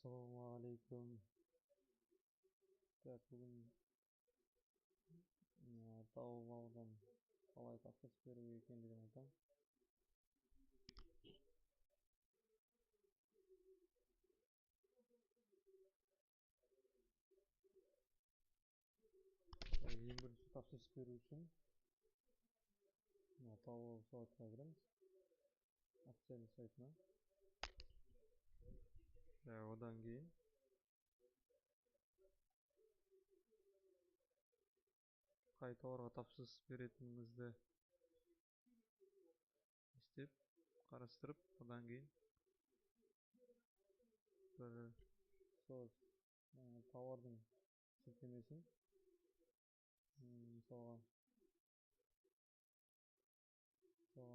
Assalamualaikum. Так, бүгін тауып алған қалай тапсырыс беру екендігін айтамын. Ең бірінші тапсырыс беру үшін тауып алу сайтына кіреміз. Официальный сайтына. Одан кейін қай тауарға тапсырыс беретініңізді істеп, қарастырып, одан кейін бір сол тауардың сілтемесін мысалға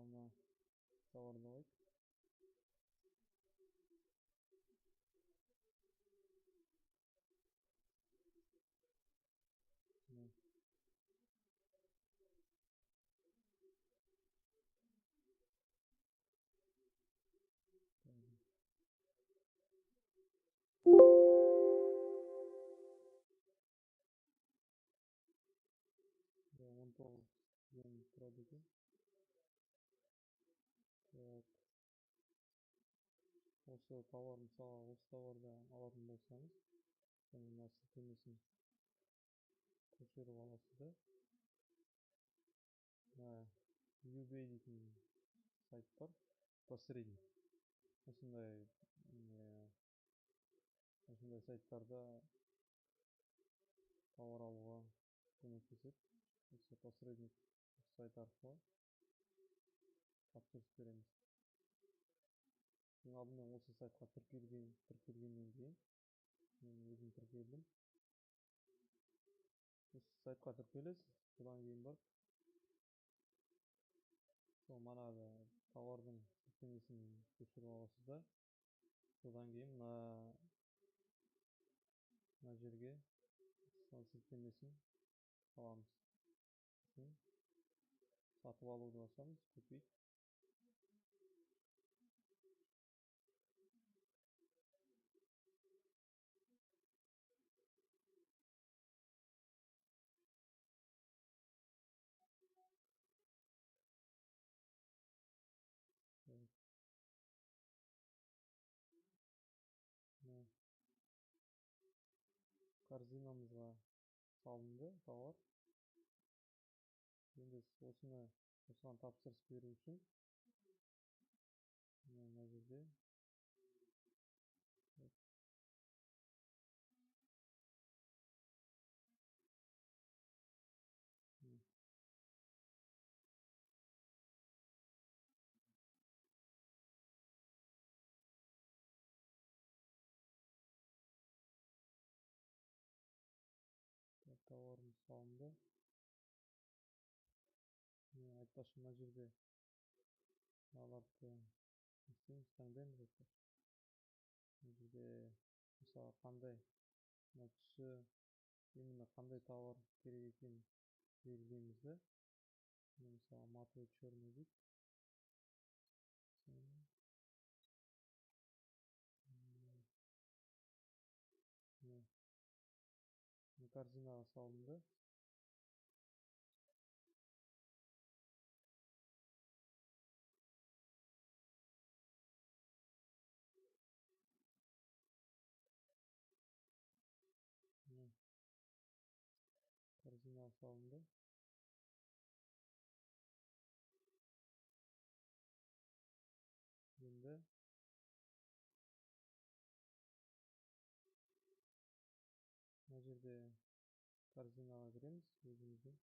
мына тауарды алайық. Он тоғыз ден тұрады екен. Осы тауар, мысалы, осы тауарды алатын болсаңыз, мына сілтемесін көшіріп аласыздар. eBay дейтін сайт бар, посредник. Осындай сайттарда тауар алуға көмектеседі. Осы посредник сайт арқылы тапсырыс береміз. Мен алдымен осы сайтқа тіркелгеннен кейін мен өзім тіркелдім. Осы сайтқа тіркелесіз, содан кейін барып сол манағы тауардың сілтемесін көшіріп аласыздар. Содан кейін мына жерге сол сілтемесін саламыз. Сатып алуды басамыз, купить. Корзинамызға салынды тауар. Енді осыған тапсырыс беру үшін мына жерде тауарымыз салынды. Айтпақшы, мына жерде аларды таңдаймыз. Мына жерде мысалы қандай түсі, именно қандай тауар керек екенін белгілейміз да. Мысалы матовый черный дейді. Корзинаға салынды. Корзинаға салынды. Енді мына жерде корзинаға кіреміз өзіміздің.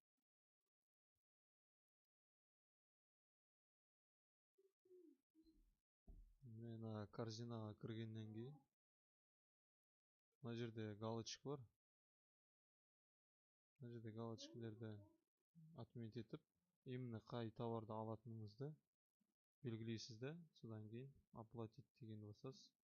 Мен корзинаға кіргеннен кейін мына жерде галочка бар. Мына жерде галочкалерді отмет етіп, именно қай тауарды алатыныңызды белгілейсіз да. Содан кейін оплатить дегенді басасыз.